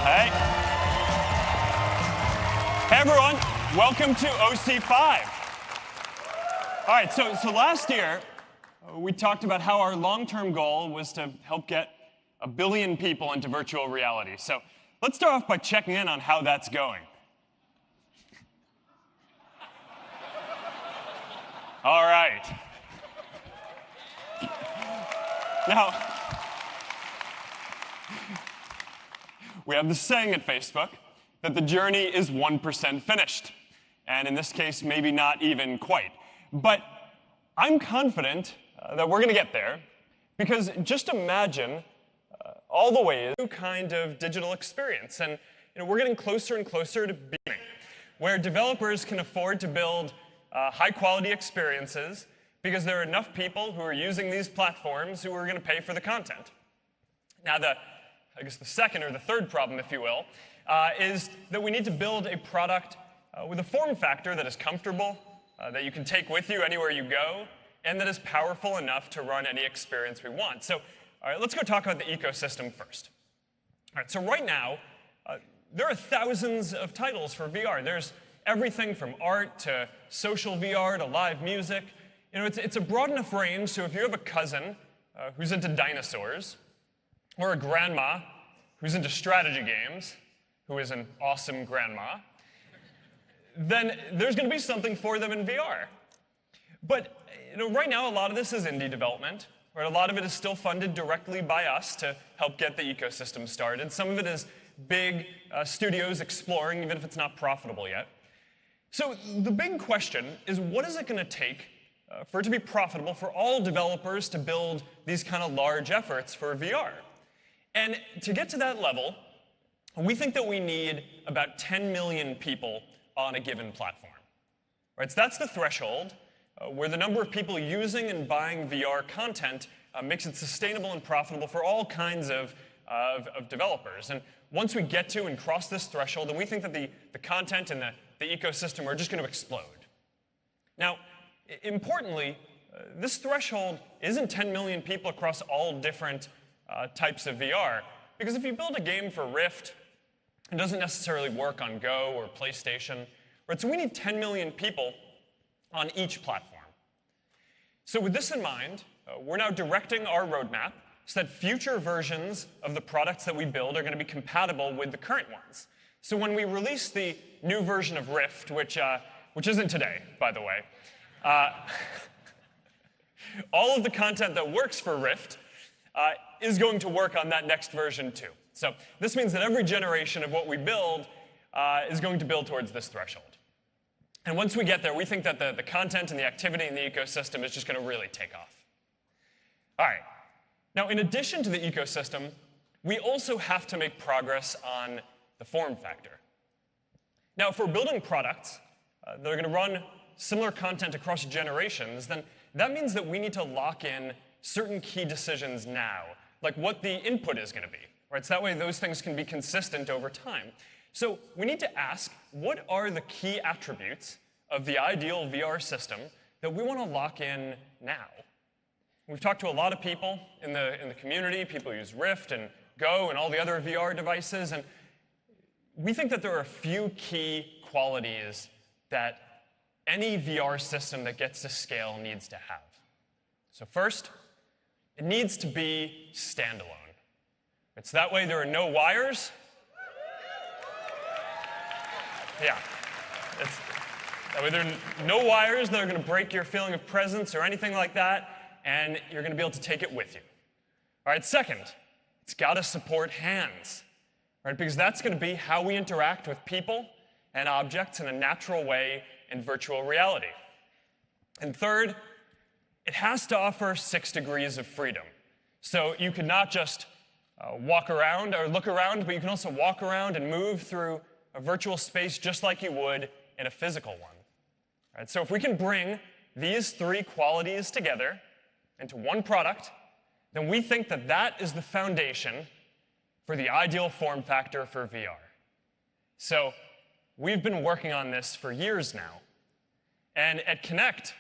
Hey. Hey, everyone. Welcome to OC5. All right, so last year, we talked about how our long-term goal was to help get 1 billion people into virtual reality. So let's start off by checking in on how that's going. All right. Now, we have the saying at Facebook that the journey is 1% finished. And in this case, maybe not even quite. But I'm confident that we're going to get there, because just imagine all the ways new kind of digital experience. And we're getting closer and closer to beginning, where developers can afford to build high-quality experiences because there are enough people who are using these platforms who are going to pay for the content. Now, I guess the second or the third problem, if you will, is that we need to build a product with a form factor that is comfortable, that you can take with you anywhere you go, and that is powerful enough to run any experience we want. So, all right, let's go talk about the ecosystem first. All right, so right now, there are thousands of titles for VR. There's everything from art to social VR to live music. It's a broad enough range, so if you have a cousin who's into dinosaurs, or a grandma who's into strategy games, who is an awesome grandma, then there's going to be something for them in VR. But right now, a lot of this is indie development. Right? A lot of it is still funded directly by us to help get the ecosystem started. Some of it is big studios exploring, even if it's not profitable yet. So the big question is, what is it going to take for it to be profitable for all developers to build these kind of large efforts for VR? And to get to that level, we think that we need about 10 million people on a given platform. Right? So that's the threshold where the number of people using and buying VR content makes it sustainable and profitable for all kinds of developers. And once we get to and cross this threshold, then we think that the content and the ecosystem are just going to explode. Now, importantly, this threshold isn't 10 million people across all different types of VR. Because if you build a game for Rift, it doesn't necessarily work on Go or PlayStation. Right? So we need 10 million people on each platform. So with this in mind, we're now directing our roadmap so that future versions of the products that we build are going to be compatible with the current ones. So when we release the new version of Rift, which isn't today, by the way, all of the content that works for Rift is going to work on that next version too. So this means that every generation of what we build is going to build towards this threshold. And once we get there, we think that the content and the activity in the ecosystem is just going to really take off. All right. Now, in addition to the ecosystem, we also have to make progress on the form factor. Now, if we're building products that are going to run similar content across generations, then that means that we need to lock in certain key decisions now, like what the input is going to be. Right? So that way those things can be consistent over time. So we need to ask, what are the key attributes of the ideal VR system that we want to lock in now? We've talked to a lot of people in the community. People use Rift and Go and all the other VR devices. And we think that there are a few key qualities that any VR system that gets to scale needs to have. So first, it needs to be standalone. It's that way there are no wires. Yeah. That way there are no wires that are going to break your feeling of presence or anything like that, and you're going to be able to take it with you. All right, second, it's got to support hands, right? Because that's going to be how we interact with people and objects in a natural way in virtual reality. And third, it has to offer 6 degrees of freedom. So you can not just walk around or look around, but you can also walk around and move through a virtual space just like you would in a physical one. All right, so if we can bring these 3 qualities together into one product, then we think that that is the foundation for the ideal form factor for VR. So we've been working on this for years now. And at Connect,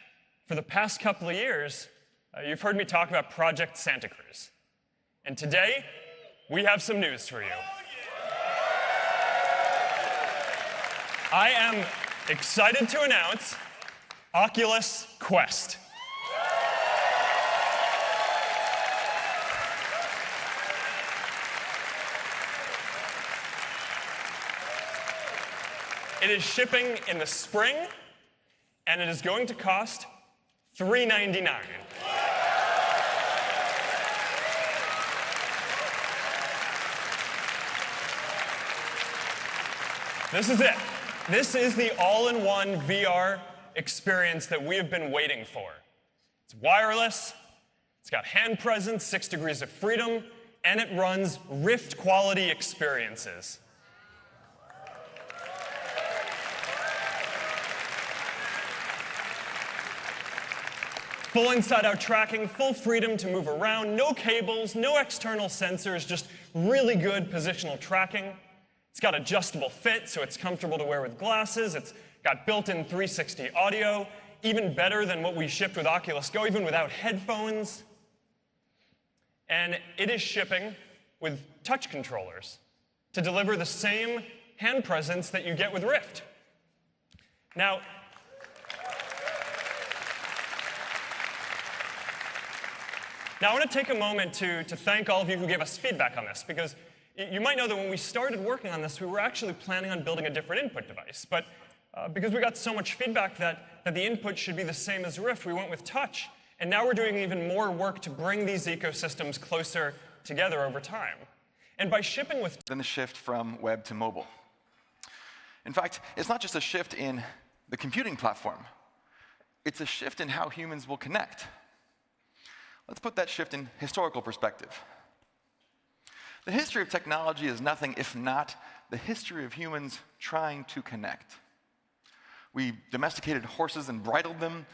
for the past couple of years, you've heard me talk about Project Santa Cruz. And today, we have some news for you. I am excited to announce Oculus Quest. It is shipping in the spring, and it is going to cost $399. This is it. This is the all-in-one VR experience that we have been waiting for. It's wireless, it's got hand presence, 6 degrees of freedom, and it runs Rift-quality experiences. Full inside-out tracking, full freedom to move around, no cables, no external sensors, just really good positional tracking. It's got adjustable fit, so it's comfortable to wear with glasses. It's got built-in 360 audio, even better than what we shipped with Oculus Go, even without headphones. And it is shipping with touch controllers to deliver the same hand presence that you get with Rift. Now, I want to take a moment to thank all of you who gave us feedback on this, because you might know that when we started working on this, we were actually planning on building a different input device. But because we got so much feedback that the input should be the same as Rift, we went with touch. And now we're doing even more work to bring these ecosystems closer together over time. And by shipping with than the shift from web to mobile. In fact, it's not just a shift in the computing platform. It's a shift in how humans will connect. Let's put that shift in historical perspective. The history of technology is nothing if not the history of humans trying to connect. We domesticated horses and bridled them.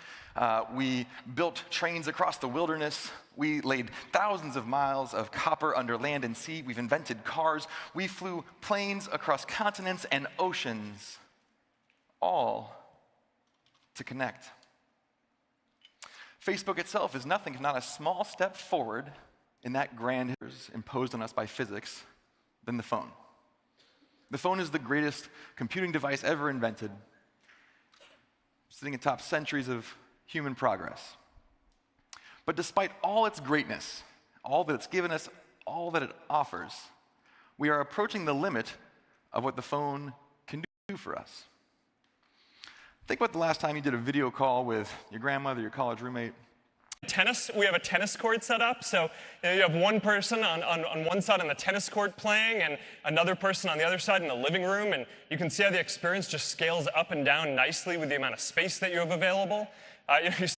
We built trains across the wilderness. We laid thousands of miles of copper under land and sea. We've invented cars. We flew planes across continents and oceans, all to connect. Facebook itself is nothing if not a small step forward in that grand imposed on us by physics than the phone. The phone is the greatest computing device ever invented, sitting atop centuries of human progress. But despite all its greatness, all that it's given us, all that it offers, we are approaching the limit of what the phone can do for us. Think about the last time you did a video call with your grandmother, your college roommate. Tennis, we have a tennis court set up, so you have one person on one side on the tennis court playing and another person on the other side in the living room, and you can see how the experience just scales up and down nicely with the amount of space that you have available. You